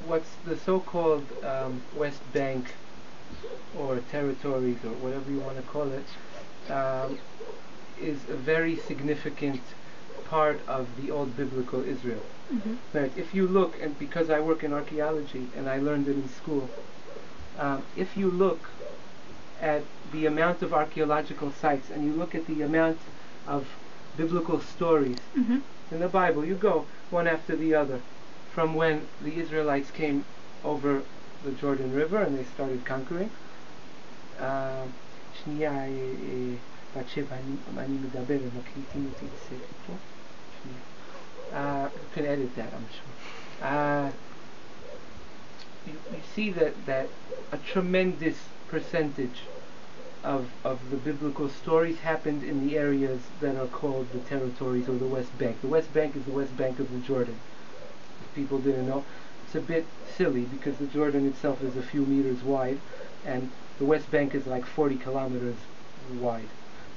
what's the so-called West Bank or territories or whatever you want to call it is a very significant part of the old biblical Israel. Right? If you look, and because I work in archaeology and I learned it in school, if you look at the amount of archaeological sites and you look at the amount of biblical stories in the Bible, you go one after the other, from when the Israelites came over the Jordan River and they started conquering. שנייה, בת שבע, אני מדבר, הם מקליטים אותי בסרט פה. You can edit that, I'm sure. You see that a tremendous percentage of the biblical stories happened in the areas that are called the territories or the West Bank. The West Bank is the West Bank of the Jordan. If people didn't know, it's a bit silly because the Jordan itself is a few meters wide and the West Bank is like 40 kilometers wide.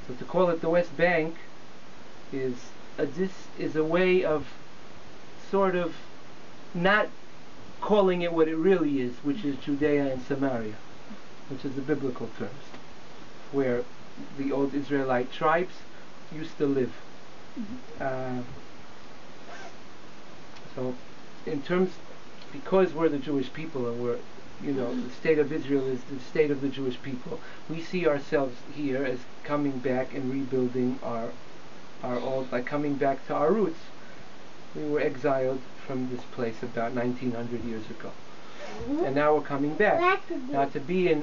So to call it the West Bank is a way of sort of not calling it what it really is, which is Judea and Samaria, which is the biblical terms, where the old Israelite tribes used to live. So in terms, because we're the Jewish people and we're, the state of Israel is the state of the Jewish people, we see ourselves here as coming back and rebuilding our old, like coming back to our roots. We were exiled from this place about 1900 years ago, and now we're coming back. Now to be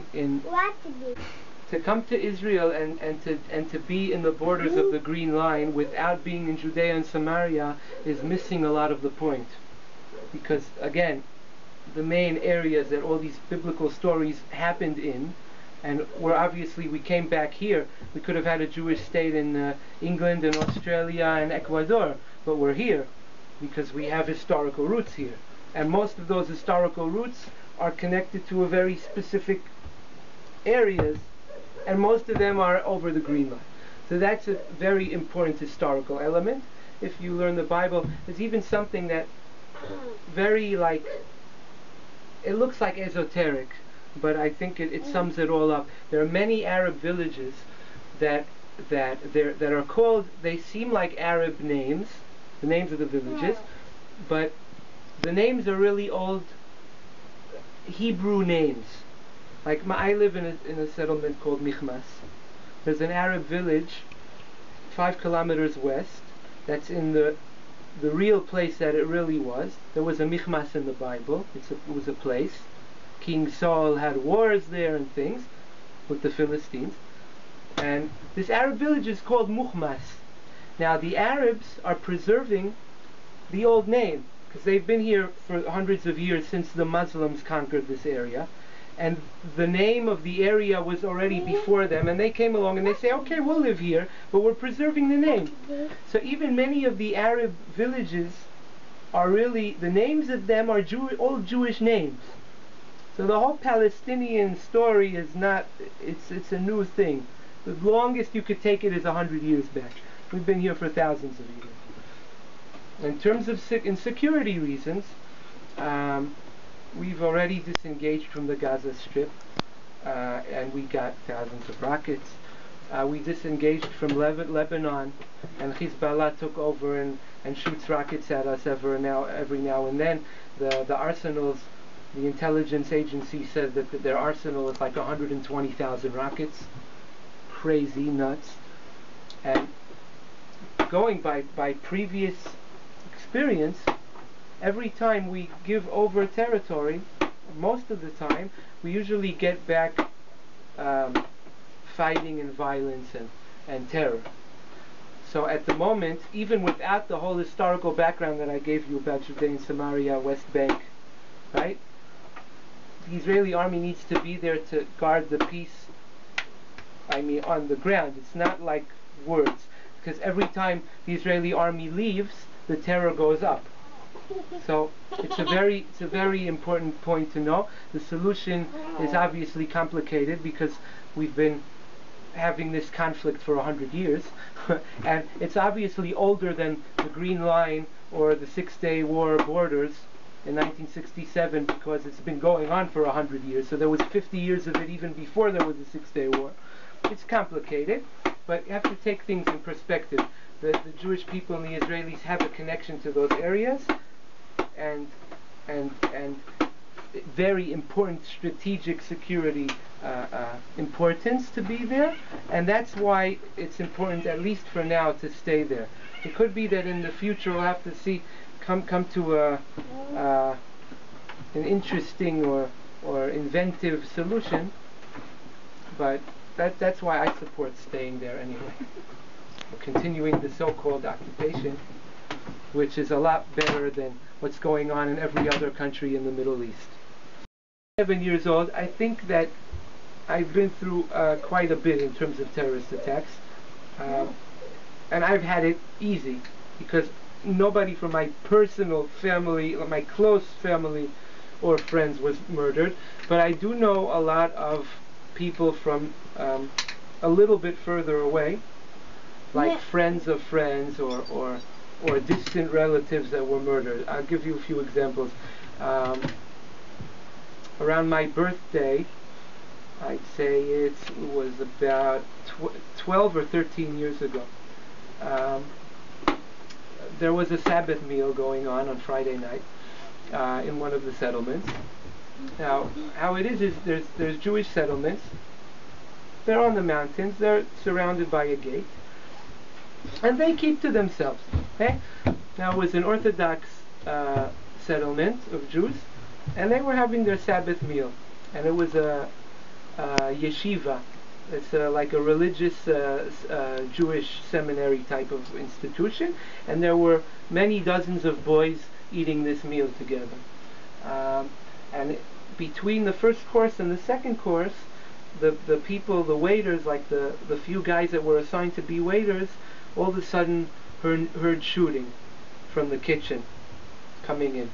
to come to Israel and to be in the borders of the Green Line without being in Judea and Samaria is missing a lot of the point, because again, the main areas that all these biblical stories happened in, and where obviously we came back here, we could have had a Jewish state in England and Australia and Ecuador, but we're here because we have historical roots here, and most of those historical roots are connected to a very specific areas, and most of them are over the Green Line. So that's a very important historical element. If you learn the Bible, there's even something that very it looks like esoteric, but I think it sums it all up. There are many Arab villages that are called, they seem like Arab names, the names of the villages, but the names are really old Hebrew names. Like I live in a settlement called Michmas. There's an Arab village 5 kilometers west that's in the real place that it really was. There was a Michmas in the Bible. It was a place. King Saul had wars there and things with the Philistines. And this Arab village is called Muhmas. Now the Arabs are preserving the old name because they've been here for hundreds of years since the Muslims conquered this area. And the name of the area was already before them, and they came along and they say, okay, we'll live here, but we're preserving the name. So even many of the Arab villages are really, the names of them are old Jewish names. So the whole Palestinian story is not, it's a new thing. The longest you could take it is 100 years back. We've been here for thousands of years. In terms of insecurity reasons, we've already disengaged from the Gaza Strip, and we got thousands of rockets. We disengaged from Lebanon, and Hezbollah took over and shoots rockets at us every now and then. The arsenals, the intelligence agency said that their arsenal is like 120,000 rockets. Crazy, nuts. And going by previous experience, every time we give over territory, most of the time, we usually get back fighting and violence and terror. So at the moment, even without the whole historical background that I gave you about Judea and Samaria, West Bank, right? The Israeli army needs to be there to guard the peace, on the ground. It's not like words, because every time the Israeli army leaves, the terror goes up. So it's a very important point to know. The solution is obviously complicated because we've been having this conflict for 100 years and it's obviously older than the Green Line or the Six-Day War borders, in 1967 because it's been going on for 100 years. So there was 50 years of it even before there was the Six-Day War. It's complicated, but you have to take things in perspective. The Jewish people and the Israelis have a connection to those areas, and very important strategic security importance to be there, and that's why it's important, at least for now, to stay there. It could be that in the future we'll have to see come to an interesting or inventive solution, but that's why I support staying there anyway. Continuing the so-called occupation, which is a lot better than what's going on in every other country in the Middle East. 7 years old, I think that I've been through quite a bit in terms of terrorist attacks, and I've had it easy because nobody from my personal family, or my close family or friends was murdered, but I do know a lot of people from a little bit further away, like friends of friends or distant relatives that were murdered. I'll give you a few examples. Around my birthday, I'd say it was about 12 or 13 years ago, there was a Sabbath meal going on Friday night in one of the settlements. Now, how it is there's Jewish settlements. They're on the mountains. They're surrounded by a gate, and they keep to themselves. Okay? Now, it was an Orthodox settlement of Jews, and they were having their Sabbath meal, and it was a yeshiva. It's like a religious Jewish seminary type of institution, and there were many dozens of boys eating this meal together. And between the first course and the second course, the people, the waiters, like the few guys that were assigned to be waiters, all of a sudden heard shooting from the kitchen coming in.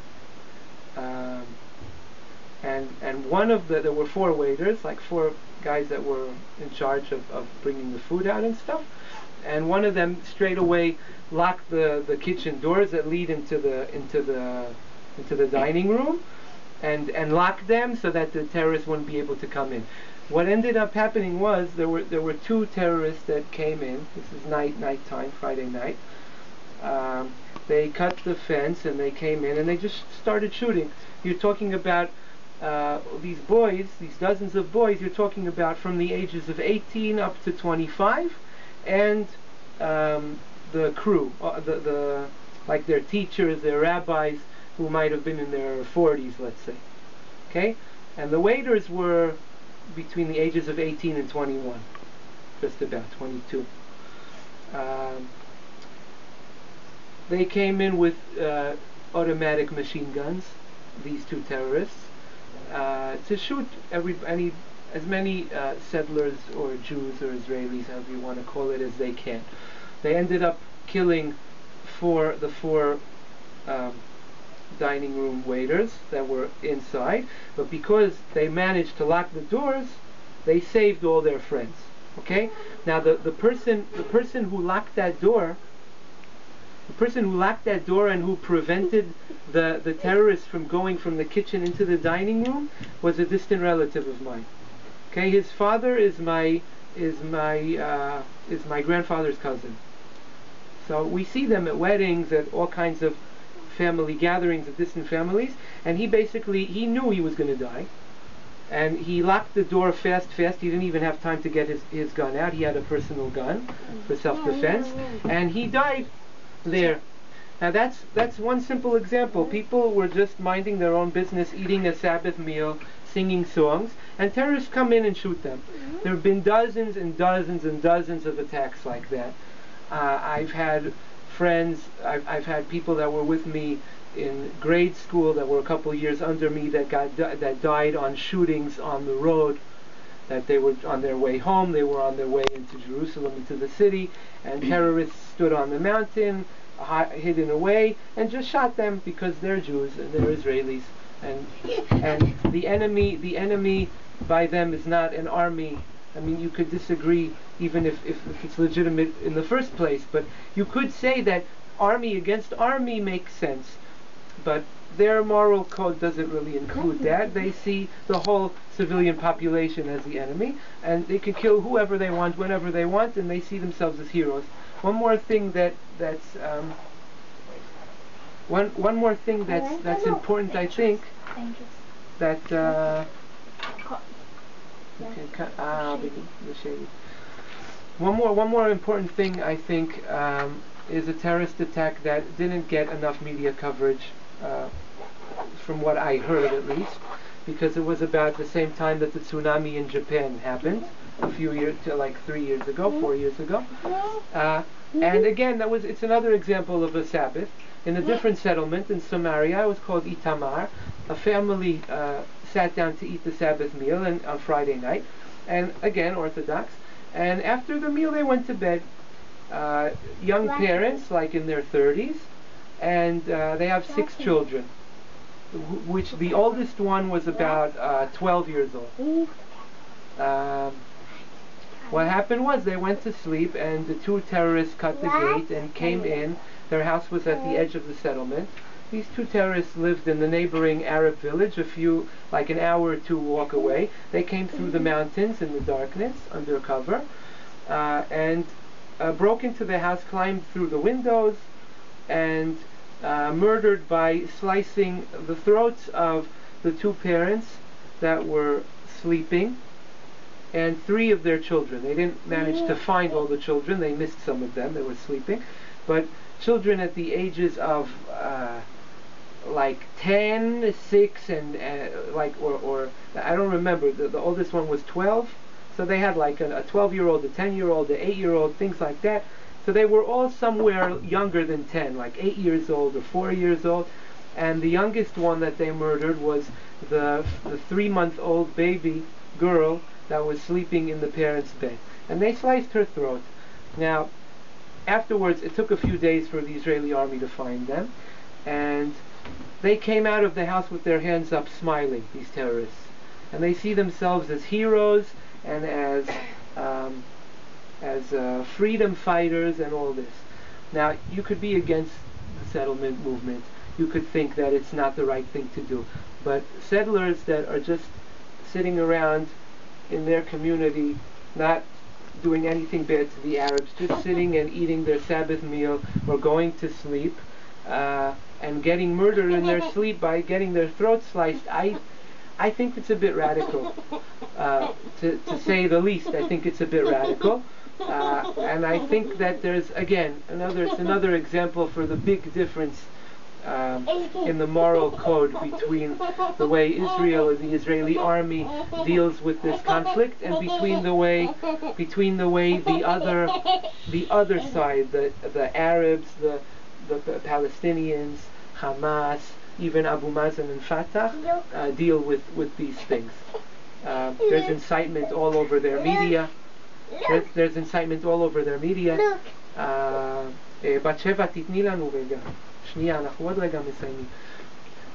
And one of there were 4 waiters, like 4 guys that were in charge of bringing the food out and stuff, and one of them straight away locked the kitchen doors that lead into the dining room, and locked them so that the terrorists wouldn't be able to come in. What ended up happening was there were 2 terrorists that came in. This is nighttime, Friday night. They cut the fence and they came in and they just started shooting. You're talking about these boys, these dozens of boys, you're talking about from the ages of 18 up to 25, and the crew, like their teachers, their rabbis, who might have been in their 40s, let's say. Okay? And the waiters were between the ages of 18 and 21, just about 22. They came in with automatic machine guns, these 2 terrorists, to shoot as many settlers or Jews or Israelis, however you want to call it, as they can. They ended up killing the four dining room waiters that were inside, but because they managed to lock the doors, they saved all their friends. Okay? Now the person who locked that door, and who prevented the terrorists from going from the kitchen into the dining room was a distant relative of mine. Okay, his father is my grandfather's cousin. So we see them at weddings, at all kinds of family gatherings of distant families, and he knew he was going to die, and he locked the door fast. He didn't even have time to get his gun out. He had a personal gun for self-defense, and he died there. Now that's one simple example. People were just minding their own business, eating a Sabbath meal, singing songs, and terrorists come in and shoot them. There have been dozens and dozens and dozens of attacks like that. I've had friends, I've had people that were with me in grade school that were a couple of years under me that died on shootings on the road. That they were on their way home, they were on their way into Jerusalem, into the city, and terrorists stood on the mountain, hidden away, and just shot them because they're Jews and they're Israelis, and the enemy by them is not an army. I mean, you could disagree even if it's legitimate in the first place, but you could say that army against army makes sense. but their moral code doesn't really include that. They see the whole civilian population as the enemy, and they can kill whoever they want, whenever they want, and they see themselves as heroes. One more thing that's important, I think, that one more important thing, I think, is a terrorist attack that didn't get enough media coverage, from what I heard at least, because it was about the same time that the tsunami in Japan happened, a few years, like 3 years ago, 4 years ago. And again, it's another example of a Sabbath. In a different settlement in Samaria, it was called Itamar. A family sat down to eat the Sabbath meal on Friday night, and again, Orthodox. And after the meal, they went to bed. Young parents, like in their 30s, and they have 6 children, which the oldest one was about 12 years old. What happened was they went to sleep, and the 2 terrorists cut the gate and came in. Their house was at the edge of the settlement. These 2 terrorists lived in the neighboring Arab village, like an hour or 2 walk away. They came through the mountains in the darkness, under cover, and broke into the house, climbed through the windows, and murdered by slicing the throats of the 2 parents that were sleeping, and 3 of their children. They didn't manage to find all the children. They missed some of them. They were sleeping. But children at the ages of like 10, 6, and or I don't remember. The oldest one was 12. So they had like a 12-year-old, a 10-year-old, an 8-year-old, things like that. So they were all somewhere younger than 10, like 8 years old or 4 years old. And the youngest one that they murdered was the 3-month-old baby girl that was sleeping in the parents' bed. And they sliced her throat. Now, afterwards, it took a few days for the Israeli army to find them. And they came out of the house with their hands up smiling, these terrorists. And they see themselves as heroes and as freedom fighters and all this. Now, you could be against the settlement movement. You could think that it's not the right thing to do. But settlers that are just sitting around in their community, not doing anything bad to the Arabs, just sitting and eating their Sabbath meal or going to sleep, and getting murdered in their sleep by getting their throats sliced, I think it's a bit radical, to say the least. I think it's a bit radical, and I think that there's, again, another example for the big difference in the moral code between the way Israel and the Israeli army deals with this conflict, and between the way the other side, the Arabs, the Palestinians, Hamas, even Abu Mazen and Fatah deal with these things. There's incitement all over their media. There's incitement all over their media.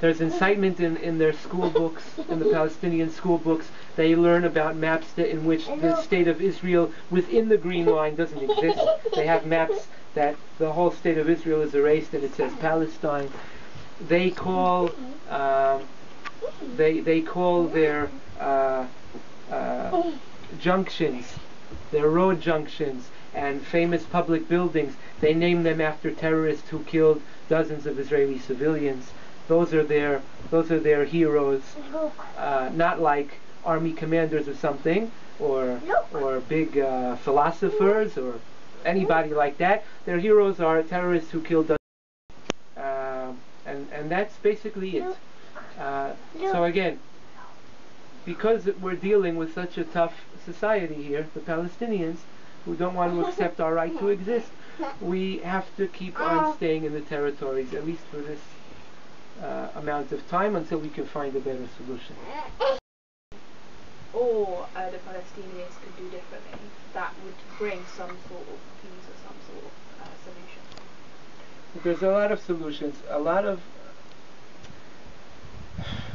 There's incitement in their school books, in the Palestinian school books. They learn about maps in which the state of Israel within the Green Line doesn't exist. They have maps that the whole state of Israel is erased and it says Palestine. They call their junctions, their road junctions, and famous public buildings, they name them after terrorists who killed dozens of Israeli civilians. Those are their heroes, not like army commanders or something, or big philosophers or anybody like that. Their heroes are terrorists who killed dozens. And that's basically it. So again, because we're dealing with such a tough society here, the Palestinians, who don't want to accept our right to exist, we have to keep on staying in the territories, at least for this amount of time, until we can find a better solution. Or the Palestinians could do differently. That would bring some sort of peace or some sort of solution. There's a lot of solutions.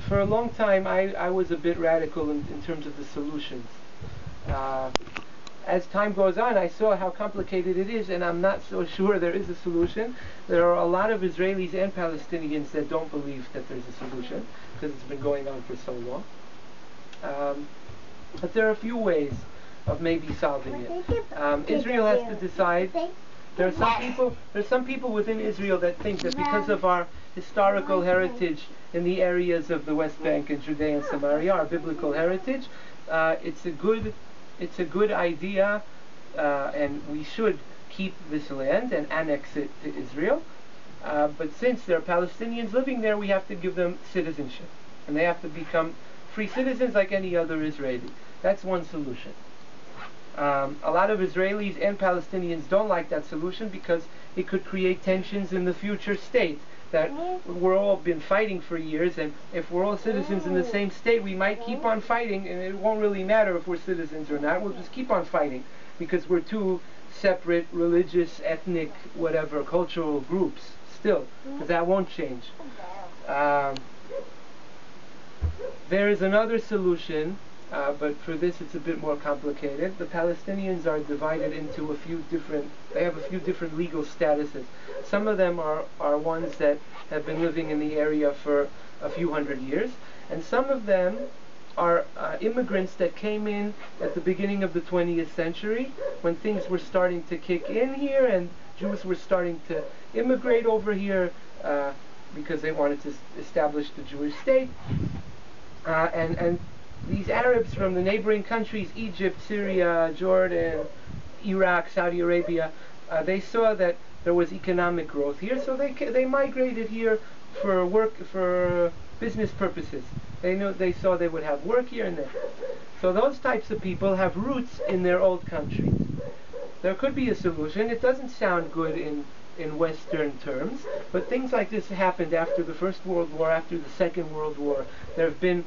For a long time, I was a bit radical in terms of the solutions. as time goes on, I saw how complicated it is, and I'm not so sure there is a solution. There are a lot of Israelis and Palestinians that don't believe that there's a solution, because it's been going on for so long. But there are a few ways of maybe solving it. Israel has to decide. There's some people within Israel that think that because of our historical heritage in the areas of the West Bank and Judea and Samaria, our biblical heritage, it's a good idea, and we should keep this land and annex it to Israel. But since there are Palestinians living there, we have to give them citizenship, and they have to become free citizens like any other Israeli. That's one solution. A lot of Israelis and Palestinians don't like that solution because it could create tensions in the future state that we're all been fighting for years, and if we're all citizens in the same state, we might keep on fighting, and it won't really matter if we're citizens or not. We'll just keep on fighting because we're two separate religious, ethnic, whatever, cultural groups still, because that won't change. There is another solution, but for this it's a bit more complicated. The Palestinians are divided into they have a few different legal statuses. Some of them are ones that have been living in the area for a few hundred years, and some of them are immigrants that came in at the beginning of the 20th century when things were starting to kick in here and Jews were starting to immigrate over here because they wanted to establish the Jewish state. And these Arabs from the neighboring countries, Egypt, Syria, Jordan, Iraq, Saudi Arabia, they saw that there was economic growth here, so they migrated here for work, for business purposes. They saw they would have work here and there. So those types of people have roots in their old countries. There could be a solution. It doesn't sound good in Western terms, but things like this happened after the First World War, after the Second World War. There have been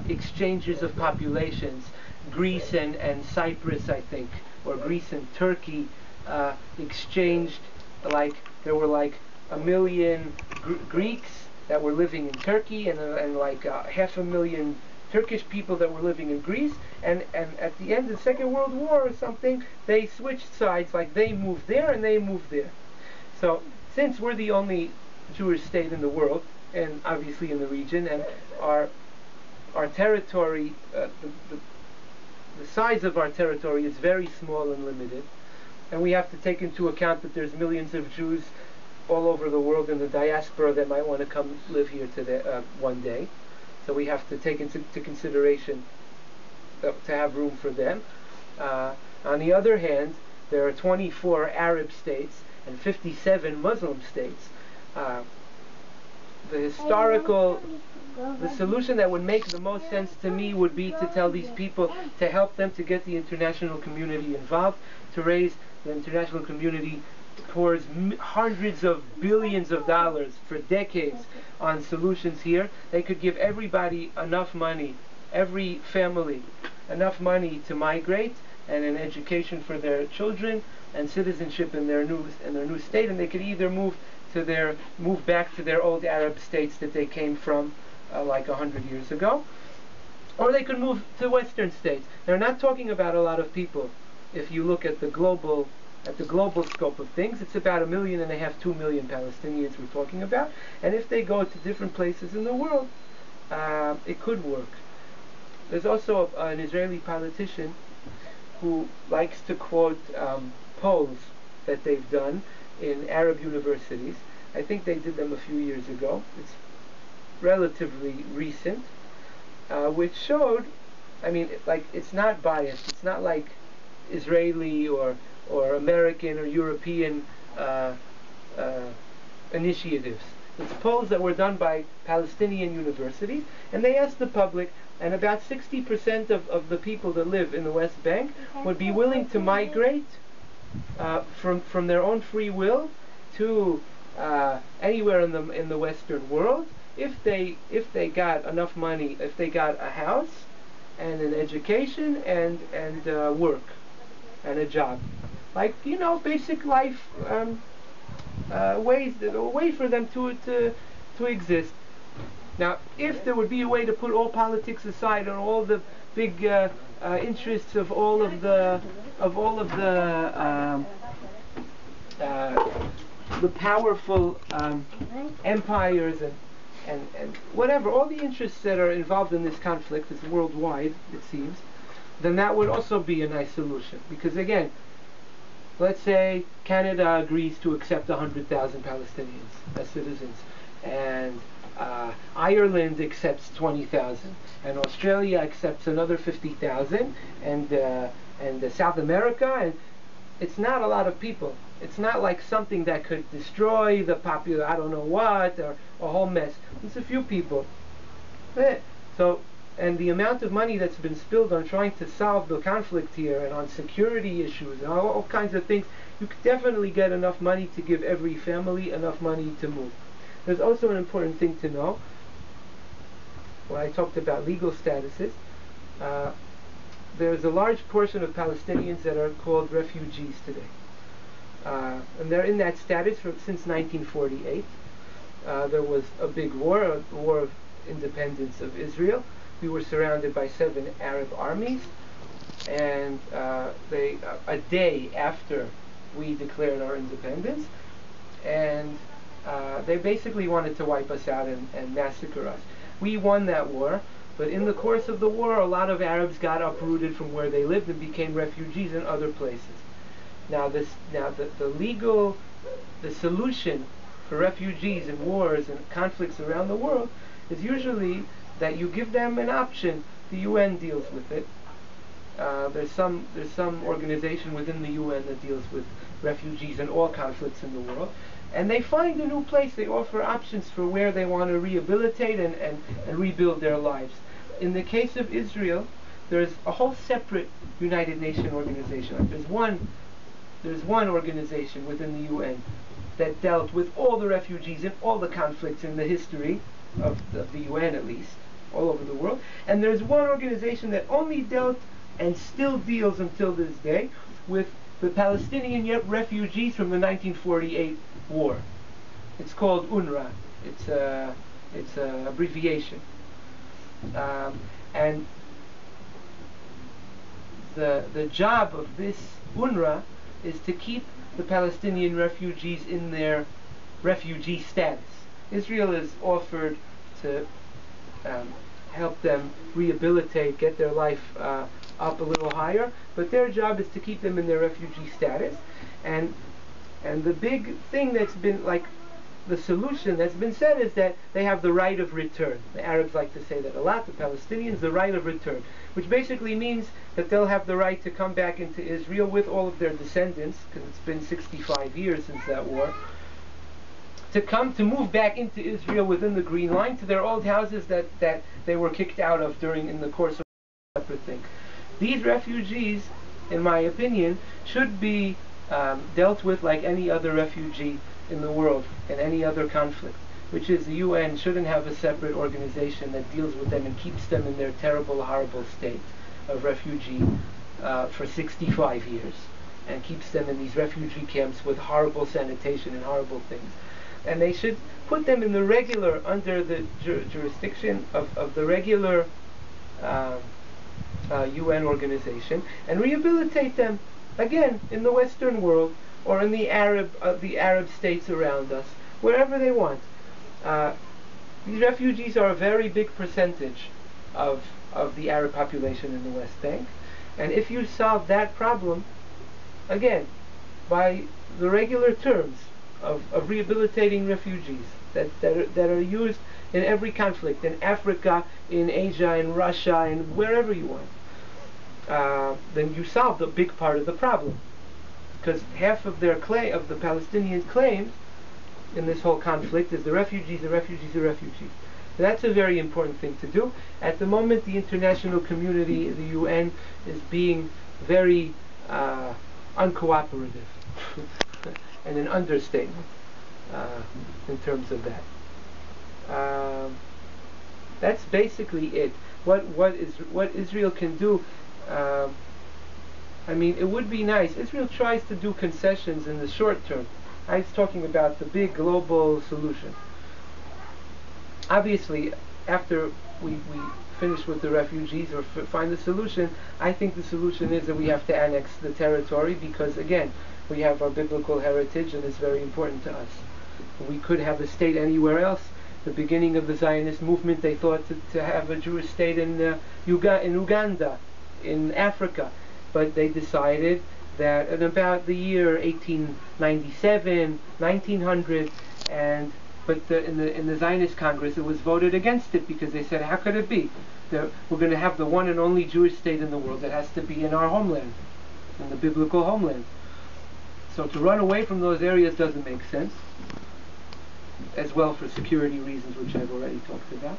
exchanges of populations. Greece and Cyprus, I think, or Greece and Turkey exchanged, there were like 1 million Greeks that were living in Turkey and like 500,000 Turkish people that were living in Greece, and at the end of the Second World War or something, they switched sides, like they moved there and they moved there. So, since we're the only Jewish state in the world, and obviously in the region, and our territory, the size of our territory is very small and limited, and we have to take into account that there's millions of Jews all over the world in the diaspora that might want to come live here one day. So we have to take into consideration to have room for them. On the other hand, there are 24 Arab states and 57 Muslim states. The solution that would make the most sense to me would be to tell these people to help them to get the international community involved, to raise the international community pours hundreds of billions of dollars for decades on solutions here. They could give everybody enough money, every family enough money to migrate, and an education for their children, and citizenship in their new state, and they could either move back to their old Arab states that they came from like 100 years ago, or they could move to Western states. They're not talking about a lot of people. If you look at the global scope of things, it's about 1.5 million, 2 million Palestinians we're talking about, and if they go to different places in the world, it could work. There's also an Israeli politician who likes to quote polls that they've done in Arab universities. I think they did them a few years ago. It's relatively recent, which showed, it's not biased. It's not like Israeli or American or European initiatives. It's polls that were done by Palestinian universities, and they asked the public, and about 60% of the people that live in the West Bank would be willing to migrate from their own free will to anywhere in the Western world if they got enough money, if they got a house and an education and work and a job, basic life a way for them to exist. Now, if there would be a way to put all politics aside and all the big interests of all of the the powerful empires and whatever, all the interests that are involved in this conflict is worldwide, it seems, then that would also be a nice solution. Because again, let's say Canada agrees to accept 100,000 Palestinians as citizens, and Ireland accepts 20,000, and Australia accepts another 50,000, and South America, and it's not a lot of people. It's not like something that could destroy the I don't know what, or a whole mess. It's a few people. So, and the amount of money that's been spilled on trying to solve the conflict here, and on security issues, and all kinds of things, you could definitely get enough money to give every family enough money to move. There's also an important thing to know. When I talked about legal statuses, there's a large portion of Palestinians that are called refugees today. And they're in that status since 1948. There was a big war, a war of independence of Israel. We were surrounded by 7 Arab armies, and a day after we declared our independence, and they basically wanted to wipe us out and massacre us. We won that war, but in the course of the war, a lot of Arabs got uprooted from where they lived and became refugees in other places. Now the solution for refugees in wars and conflicts around the world is usually that you give them an option. The UN deals with it. There's some organization within the UN that deals with refugees and all conflicts in the world, and they find a new place. They offer options for where they want to rehabilitate and rebuild their lives. In the case of Israel, there's a whole separate United Nations organization. Like there's one organization within the UN that dealt with all the refugees in all the conflicts in the history of the UN, at least, all over the world. And there's one organization that only dealt and still deals until this day with the Palestinian refugees from the 1948 war. It's called UNRWA. It's a abbreviation. And the job of this UNRWA is to keep the Palestinian refugees in their refugee status. Israel is offered to help them rehabilitate, get their life up a little higher, but their job is to keep them in their refugee status. And the big thing that's been, like, the solution that's been said is that they have the right of return. The Arabs like to say that a lot, the Palestinians, the right of return, which basically means that they'll have the right to come back into Israel with all of their descendants, because it's been 65 years since that war, to move back into Israel within the Green Line to their old houses that they were kicked out of in the course of a separate thing. These refugees, in my opinion, should be dealt with like any other refugee in the world, in any other conflict, which is the UN shouldn't have a separate organization that deals with them and keeps them in their terrible, horrible state of refugee for 65 years, and keeps them in these refugee camps with horrible sanitation and horrible things. And they should put them in the regular, under the jurisdiction of the regular UN organization, and rehabilitate them again in the Western world, or in the Arab states around us, wherever they want. These refugees are a very big percentage of the Arab population in the West Bank, and if you solve that problem, again, by the regular terms of rehabilitating refugees that are used in every conflict, in Africa, in Asia, in Russia, and wherever you want, then you solved a big part of the problem. Because half of the Palestinians' claims in this whole conflict is the refugees, the refugees, the refugees. So that's a very important thing to do. At the moment, the international community, the UN, is being very uncooperative, and an understatement in terms of that. That's basically it. What Israel can do. I mean, it would be nice. Israel tries to do concessions in the short term. I was talking about the big global solution. Obviously, after we finish with the refugees or find a solution. I think the solution is that we have to annex the territory, because again, we have our biblical heritage and it's very important to us. We could have a state anywhere else. The beginning of the Zionist movement, they thought to have a Jewish state in Uganda, in Africa, but they decided that in about the year 1897, 1900, in the Zionist Congress, it was voted against it, because they said, how could it be? We're going to have the one and only Jewish state in the world that has to be in our homeland, in the biblical homeland. So to run away from those areas doesn't make sense, as well for security reasons, which I've already talked about.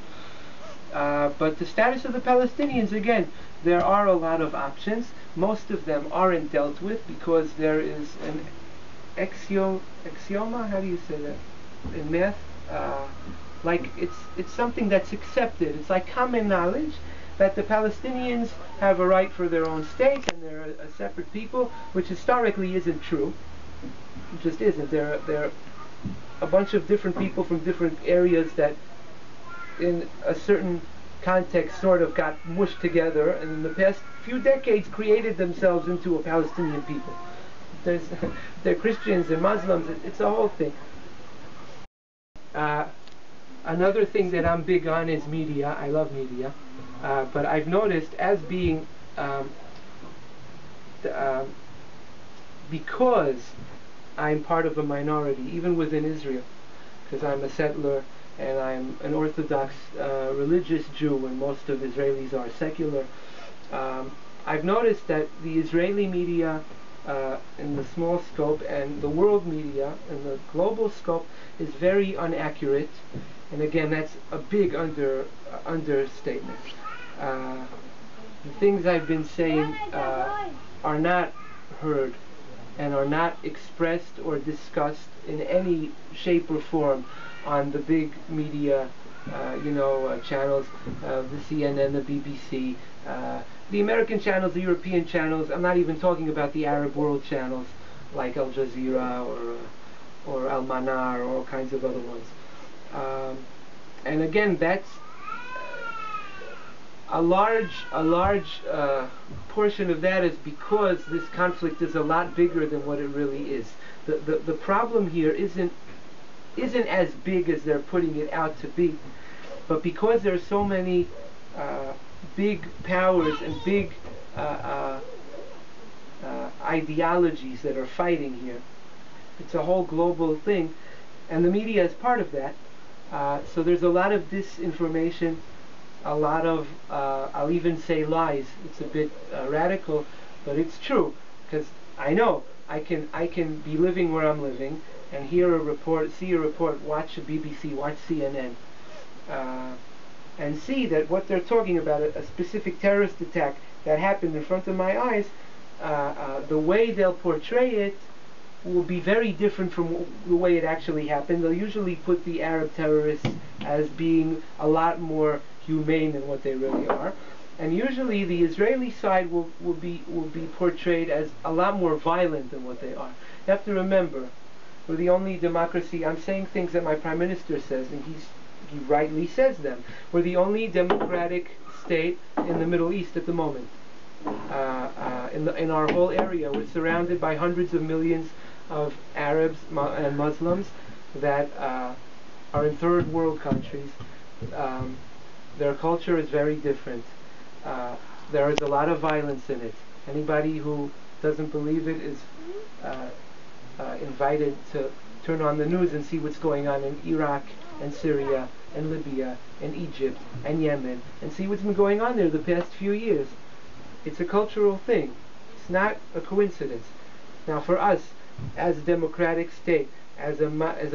But the status of the Palestinians, again, there are a lot of options. Most of them aren't dealt with, because there is an axioma, how do you say that in math? Like it's something that's accepted. It's like common knowledge that the Palestinians have a right for their own state and they're a separate people, which historically isn't true. It just isn't. They're a bunch of different people from different areas that in a certain context sort of got mushed together, and in the past few decades created themselves into a Palestinian people. They're Christians and Muslims. It's a whole thing. Another thing that I'm big on is media. I love media, but I've noticed, as being because I'm part of a minority, even within Israel, because I'm a settler and I'm an Orthodox religious Jew, and most of Israelis are secular. I've noticed that the Israeli media in the small scope and the world media in the global scope is very inaccurate, and again, that's a big understatement. The things I've been saying are not heard and are not expressed or discussed in any shape or form on the big media, channels, the CNN, the BBC, the American channels, the European channels. I'm not even talking about the Arab world channels like Al Jazeera or Al Manar or all kinds of other ones. And again, that's a large portion of that is because this conflict is a lot bigger than what it really is. The problem here isn't as big as they're putting it out to be, but because there are so many big powers and big ideologies that are fighting here, it's a whole global thing, and the media is part of that. So there's a lot of disinformation, a lot of I'll even say lies. It's a bit radical, but it's true, because I know I can be living where I'm living and hear a report, see a report, watch a BBC, watch CNN, and see that what they're talking about, a specific terrorist attack that happened in front of my eyes, the way they'll portray it will be very different from the way it actually happened. They'll usually put the Arab terrorists as being a lot more humane than what they really are, and usually the Israeli side will be portrayed as a lot more violent than what they are. You have to remember, we're the only democracy. I'm saying things that my Prime Minister says, and he rightly says them. We're the only democratic state in the Middle East at the moment. In our whole area, we're surrounded by hundreds of millions of Arabs and Muslims that are in third world countries. Their culture is very different. There is a lot of violence in it. Anybody who doesn't believe it is invited to turn on the news and see what's going on in Iraq and Syria and Libya and Egypt and Yemen, and see what's been going on there the past few years. It's a cultural thing. It's not a coincidence. Now, for us, as a democratic state, as a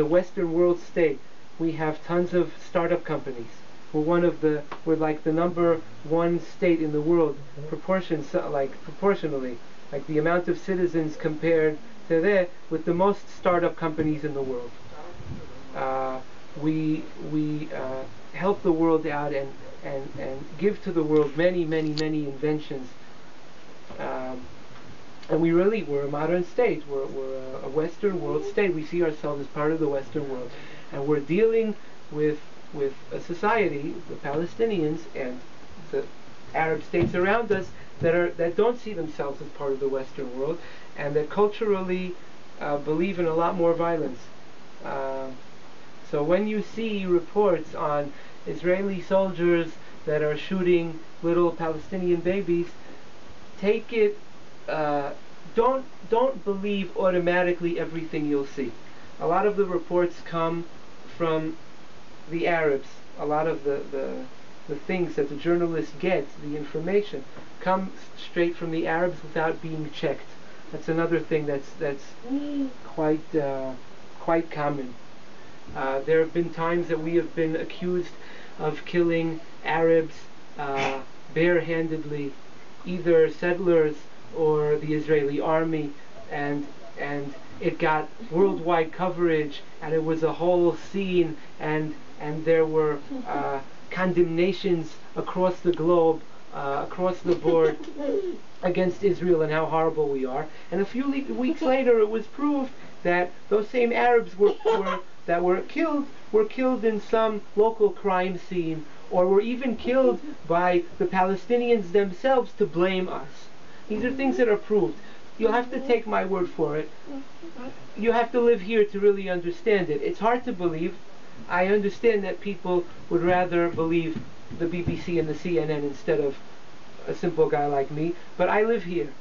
Western world state, we have tons of startup companies. We're like the number one state in the world, proportionally, like the amount of citizens compared to there, with the most startup companies in the world. We help the world out and give to the world many inventions. And we're a modern state. We're a Western world state. We see ourselves as part of the Western world, and we're dealing with a society, the Palestinians, and the Arab states around us that don't see themselves as part of the Western world, and that culturally believe in a lot more violence. So when you see reports on Israeli soldiers that are shooting little Palestinian babies, take it. Don't believe automatically everything you'll see. A lot of the reports come from the Arabs. A lot of the things that the journalists get, the information, comes straight from the Arabs without being checked. That's another thing that's quite common. There have been times that we have been accused of killing Arabs barehandedly, either settlers or the Israeli army, and it got worldwide coverage, and it was a whole scene, and there were condemnations across the globe, across the board, against Israel and how horrible we are. And a few weeks later, it was proved that those same Arabs that were killed in some local crime scene, or were even killed by the Palestinians themselves to blame us. These are things that are proved. You'll have to take my word for it. You have to live here to really understand it. It's hard to believe. I understand that people would rather believe the BBC and the CNN instead of a simple guy like me, but I live here.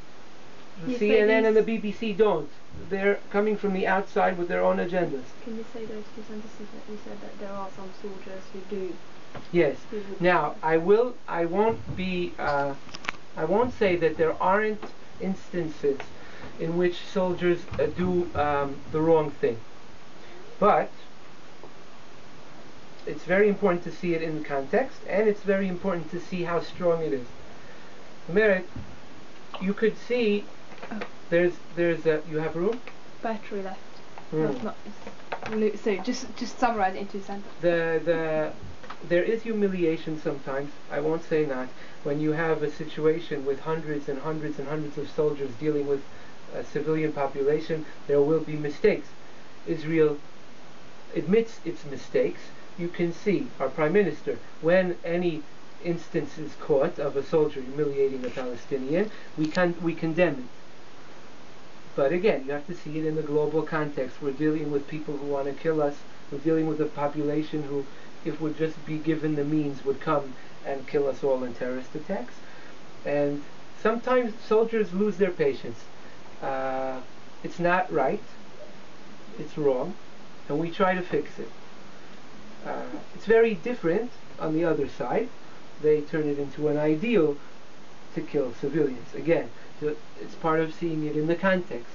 The CNN and the BBC don't. They're coming from the outside with their own agendas. Can you say those two sentences that you said, that there are some soldiers who do? Yes. Now, I won't say that there aren't instances in which soldiers do the wrong thing, but it's very important to see it in context, and it's very important to see how strong it is. Merit, you could see there's you have room? Battery left. So just summarize it in 2 sentences. There is humiliation sometimes, I won't say not, when you have a situation with hundreds and hundreds and hundreds of soldiers dealing with a civilian population. There will be mistakes. Israel admits its mistakes. You can see our Prime Minister, when any instance is caught of a soldier humiliating a Palestinian, we condemn it. But again, you have to see it in the global context. We're dealing with people who want to kill us. We're dealing with a population who, if would just be given the means, would come and kill us all in terrorist attacks. And sometimes soldiers lose their patience. It's not right. It's wrong. And we try to fix it. It's very different on the other side. They turn it into an ideal to kill civilians. Again, so it's part of seeing it in the context.